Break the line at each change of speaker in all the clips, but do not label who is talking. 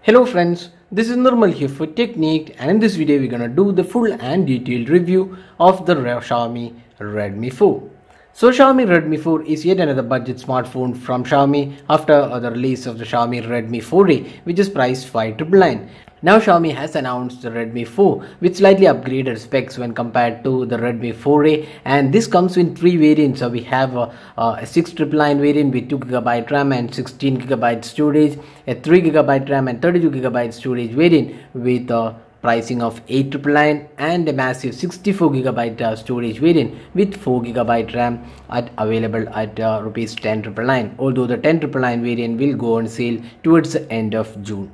Hello friends, this is Normal here for Technique, and in this video we're gonna do the full and detailed review of the Xiaomi Redmi 4. So Xiaomi Redmi 4 is yet another budget smartphone from Xiaomi after the release of the Xiaomi Redmi 4A, which is priced 599. Now Xiaomi has announced the Redmi 4 with slightly upgraded specs when compared to the Redmi 4A, and this comes in three variants. So we have a 6999 variant with 2GB RAM and 16GB storage, a 3GB RAM and 32GB storage variant with pricing of 8999, and a massive 64GB storage variant with 4GB RAM available at rupees 10,999, although the 10,999 variant will go on sale towards the end of June.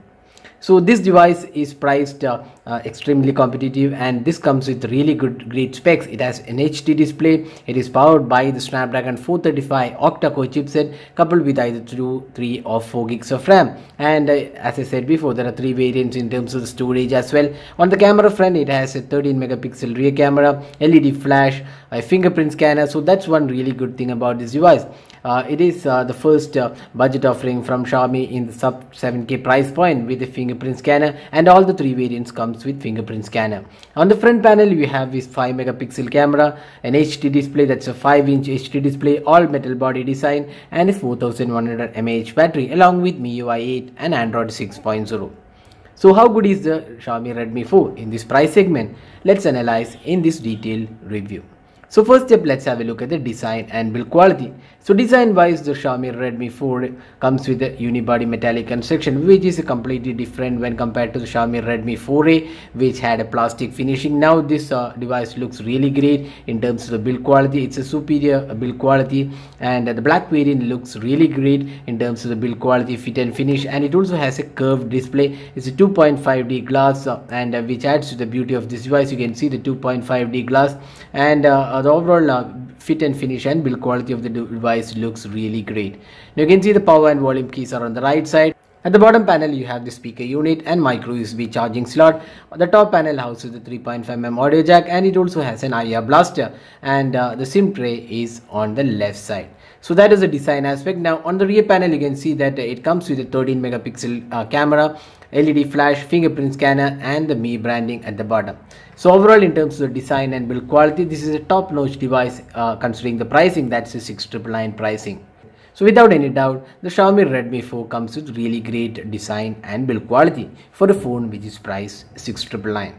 So this device is priced extremely competitive, and this comes with really great specs. It has an HD display. It is powered by the Snapdragon 435 octa-core chipset coupled with either 2, 3 or 4 gigs of RAM. And as I said before, there are three variants in terms of the storage as well. On the camera front, it has a 13 megapixel rear camera, LED flash, a fingerprint scanner. So that's one really good thing about this device. It is the first budget offering from Xiaomi in the sub 7K price point with a fingerprint scanner, and all the three variants comes with fingerprint scanner. On the front panel we have this 5 megapixel camera, an HD display, that's a 5-inch HD display, all metal body design, and a 4100 mAh battery along with MIUI 8 and Android 6.0. So how good is the Xiaomi Redmi 4 in this price segment? Let's analyze in this detailed review. So first step, let's have a look at the design and build quality. So design wise, the Xiaomi Redmi 4 comes with a unibody metallic construction, which is completely different when compared to the Xiaomi Redmi 4A, which had a plastic finishing. Now this device looks really great in terms of the build quality. It's a superior build quality, and the black variant looks really great in terms of the build quality, fit and finish, and it also has a curved display. It's a 2.5D glass, and which adds to the beauty of this device. You can see the 2.5D glass, and the overall fit and finish and build quality of the device looks really great. Now you can see the power and volume keys are on the right side. At the bottom panel you have the speaker unit and micro USB charging slot. The top panel houses the 3.5mm audio jack, and it also has an IR blaster, and the SIM tray is on the left side. So that is the design aspect. Now on the rear panel you can see that it comes with a 13 megapixel camera, LED flash, fingerprint scanner, and the Mi branding at the bottom. So overall, in terms of the design and build quality, this is a top-notch device considering the pricing. That's a 699 pricing. So without any doubt, the Xiaomi Redmi 4 comes with really great design and build quality for a phone which is priced 699.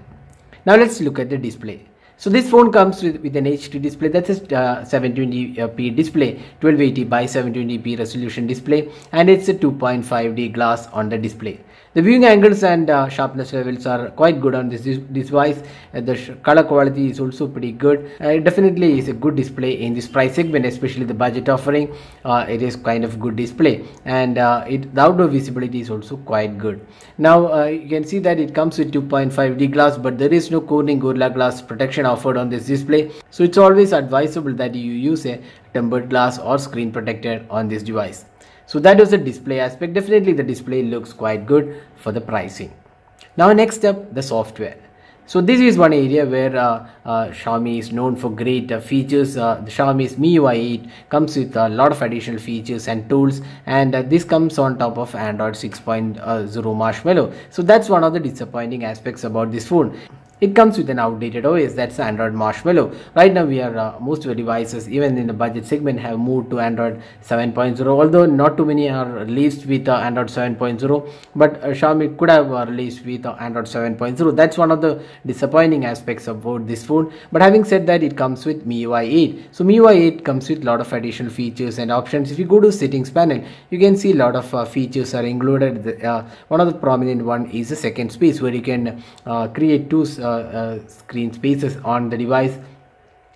Now let's look at the display. So this phone comes with an HD display, that's a 720p display, 1280 by 720p resolution display, and it's a 2.5D glass on the display. The viewing angles and sharpness levels are quite good on this device. The color quality is also pretty good. It definitely is a good display in this price segment, especially the budget offering. It is kind of good display, and the outdoor visibility is also quite good. Now you can see that it comes with 2.5D glass, but there is no Corning Gorilla Glass protection offered on this display. So it's always advisable that you use a tempered glass or screen protector on this device. So that was the display aspect. Definitely the display looks quite good for the pricing. Now next up, the software. So this is one area where Xiaomi is known for great features. The Xiaomi's MIUI 8 comes with a lot of additional features and tools, and this comes on top of Android 6.0 Marshmallow. So that's one of the disappointing aspects about this phone. It comes with an outdated OS, that's Android Marshmallow. Right now we are most of the devices, even in the budget segment, have moved to Android 7.0, although not too many are released with Android 7.0, but Xiaomi could have released with Android 7.0. That's one of the disappointing aspects about this phone. But having said that, it comes with MIUI 8. So MIUI 8 comes with a lot of additional features and options. If you go to settings panel, you can see a lot of features are included. One of the prominent one is the second space, where you can create two screen spaces on the device.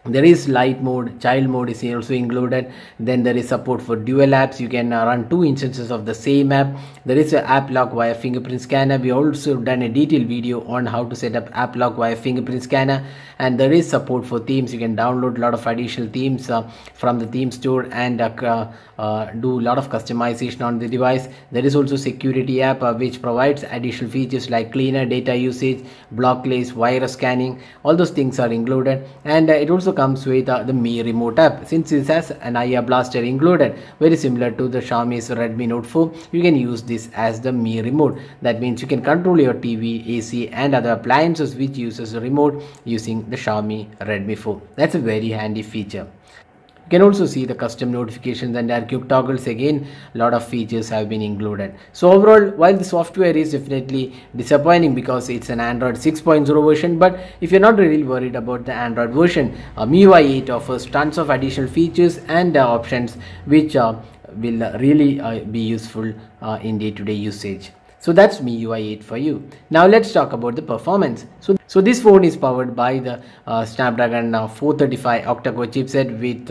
There is light mode, child mode is also included. Then there is support for dual apps. You can run two instances of the same app. There is an app lock via fingerprint scanner. We also done a detailed video on how to set up app lock via fingerprint scanner. And there is support for themes. You can download a lot of additional themes from the theme store and do a lot of customization on the device. There is also security app which provides additional features like cleaner data usage, blockless, virus scanning. All those things are included, and it also also comes with the Mi Remote app. Since this has an IR blaster included, very similar to the Xiaomi's Redmi Note 4, you can use this as the Mi Remote. That means you can control your TV, AC and other appliances which uses a remote using the Xiaomi Redmi 4. That's a very handy feature. You can also see the custom notifications and quick toggles. Again, a lot of features have been included. So overall, while the software is definitely disappointing because it's an Android 6.0 version, but if you're not really worried about the Android version, MIUI 8 offers tons of additional features and options which will really be useful in day-to-day usage. So that's MIUI 8 for you. Now let's talk about the performance. So this phone is powered by the Snapdragon 435 octa-core chipset with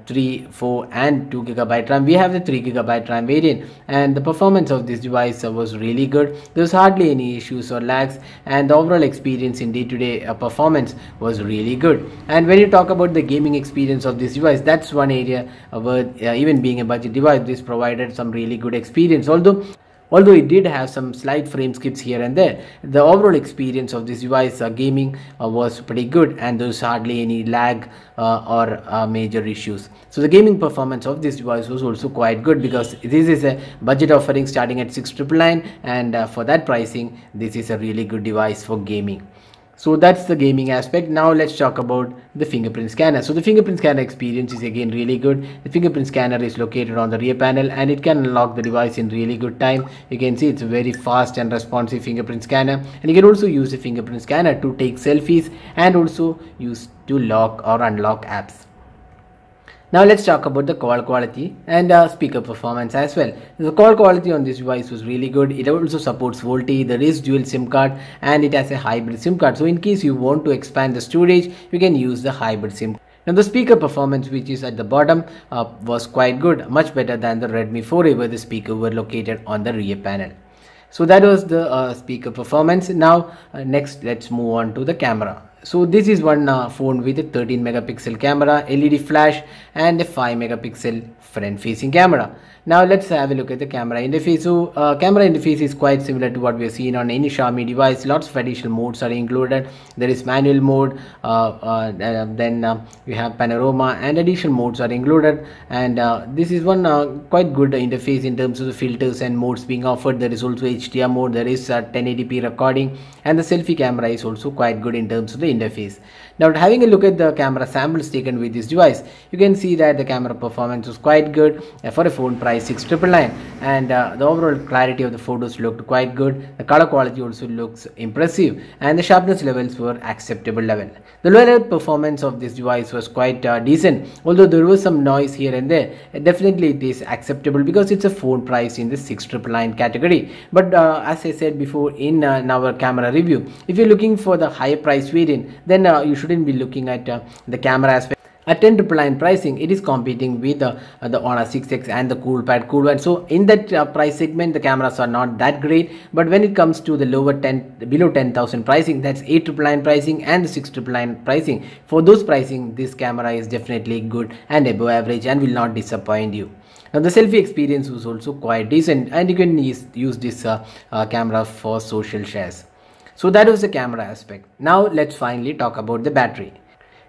3, 4 and 2 GB RAM. We have the 3 GB RAM variant, and the performance of this device was really good. There was hardly any issues or lags, and the overall experience in day-to-day performance was really good. And when you talk about the gaming experience of this device, that's one area where even being a budget device, this provided some really good experience. Although it did have some slight frame skips here and there, the overall experience of this device gaming was pretty good, and there's hardly any lag or major issues. So the gaming performance of this device was also quite good, because this is a budget offering starting at 6,999, and for that pricing, this is a really good device for gaming. So that's the gaming aspect. Now let's talk about the fingerprint scanner. So the fingerprint scanner experience is again really good. The fingerprint scanner is located on the rear panel, and it can unlock the device in really good time. You can see it's a very fast and responsive fingerprint scanner, and you can also use the fingerprint scanner to take selfies and also use to lock or unlock apps. Now let's talk about the call quality and speaker performance as well. The call quality on this device was really good. It also supports VoLTE. There is dual SIM card, and it has a hybrid SIM card. So in case you want to expand the storage, you can use the hybrid SIM. Now the speaker performance, which is at the bottom, was quite good, much better than the Redmi 4A, where the speaker were located on the rear panel. So that was the speaker performance. Now next let's move on to the camera. So this is one phone with a 13 megapixel camera, LED flash and a 5 megapixel front facing camera. Now let's have a look at the camera interface. So camera interface is quite similar to what we have seen on any Xiaomi device. Lots of additional modes are included. There is manual mode, then we have panorama, and additional modes are included. And this is one quite good interface in terms of the filters and modes being offered. There is also HDR mode, there is 1080p recording, and the selfie camera is also quite good in terms of the interface. Now having a look at the camera samples taken with this device, you can see that the camera performance was quite good for a phone price 6,999, and the overall clarity of the photos looked quite good. The color quality also looks impressive, and the sharpness levels were acceptable level. The low light performance of this device was quite decent, although there was some noise here and there. Definitely it is acceptable because it's a phone price in the 6,999 category. But as I said before in our camera review, if you're looking for the higher price variant, then you shouldn't be looking at the camera aspect. At 10,999 pricing, it is competing with the Honor 6X and the CoolPad Cool1. So in that price segment, the cameras are not that great. But when it comes to the below 10,000 pricing, that's 8,999 pricing and the 6,999 pricing. For those pricing, this camera is definitely good and above average and will not disappoint you. Now the selfie experience was also quite decent, and you can use this camera for social shares. So that was the camera aspect. Now let's finally talk about the battery.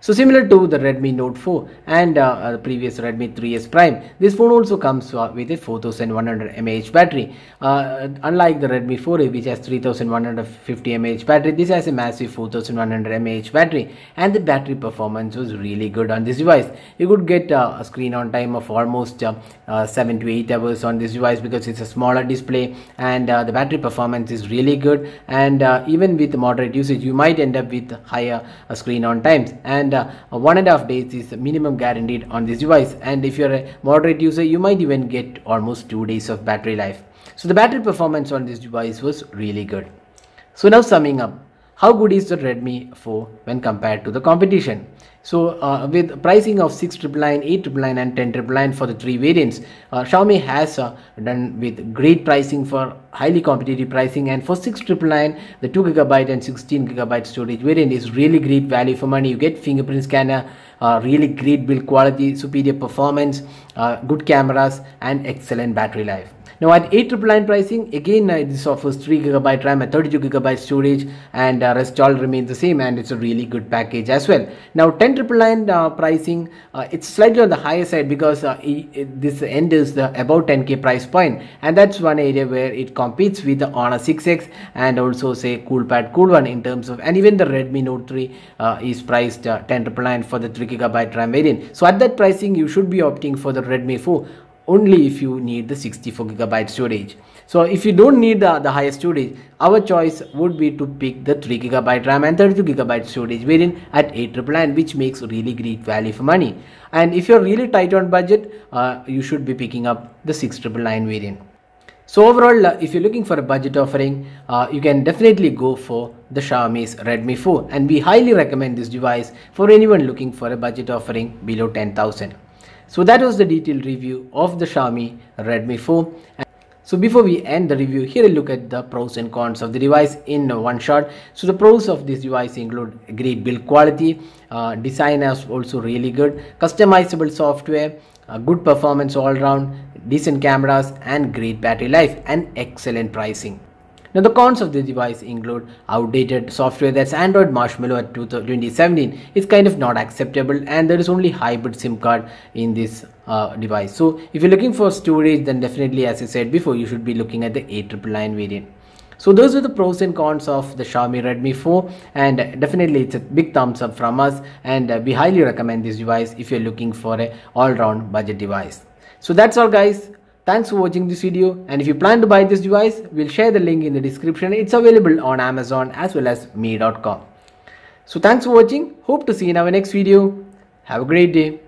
So similar to the Redmi Note 4 and the previous Redmi 3S Prime, this phone also comes with a 4100 mAh battery. Unlike the Redmi 4A, which has 3150 mAh battery, this has a massive 4100 mAh battery, and the battery performance was really good on this device. You could get a screen on time of almost 7 to 8 hours on this device because it's a smaller display, and the battery performance is really good. And even with moderate usage, you might end up with higher screen on times, and 1.5 days is minimum guaranteed on this device, and if you're a moderate user, you might even get almost 2 days of battery life. So the battery performance on this device was really good. So now summing up, how good is the Redmi 4 when compared to the competition? So with pricing of 6,999, 8,999 and 10,999 for the three variants, Xiaomi has done with great pricing for highly competitive pricing, and for 6,999 the 2GB and 16GB storage variant is really great value for money. You get fingerprint scanner, really great build quality, superior performance, good cameras and excellent battery life. Now at 8,999 pricing, again this offers 3GB RAM and 32GB storage, and rest all remains the same, and it's a really good package as well. Now 10,999 pricing, it's slightly on the higher side because this end is the about 10k price point, and that's one area where it competes with the Honor 6X and also say Coolpad Cool One in terms of, and even the Redmi Note 3 is priced 10,999 for the 3GB RAM variant. So at that pricing, you should be opting for the Redmi 4 only if you need the 64GB storage. So if you don't need the higher storage, our choice would be to pick the 3GB RAM and 32GB storage variant at 8,999, which makes really great value for money. And if you're really tight on budget, you should be picking up the 6,999 variant. So overall, if you're looking for a budget offering, you can definitely go for the Xiaomi's Redmi 4, and we highly recommend this device for anyone looking for a budget offering below 10,000. So that was the detailed review of the Xiaomi Redmi 4. So before we end the review, here a look at the pros and cons of the device in one shot. So the pros of this device include great build quality, design is also really good, customizable software, good performance all around, decent cameras, and great battery life, and excellent pricing. Now the cons of the device include outdated software, that's Android Marshmallow at 2017 is kind of not acceptable, and there is only hybrid SIM card in this device. So if you're looking for storage, then definitely, as I said before, you should be looking at the 8,999 variant. So those are the pros and cons of the Xiaomi Redmi 4, and definitely it's a big thumbs up from us, and we highly recommend this device if you're looking for a all-round budget device. So that's all guys. Thanks for watching this video, and if you plan to buy this device, we'll share the link in the description. It's available on Amazon as well as me.com. So thanks for watching. Hope to see you in our next video. Have a great day.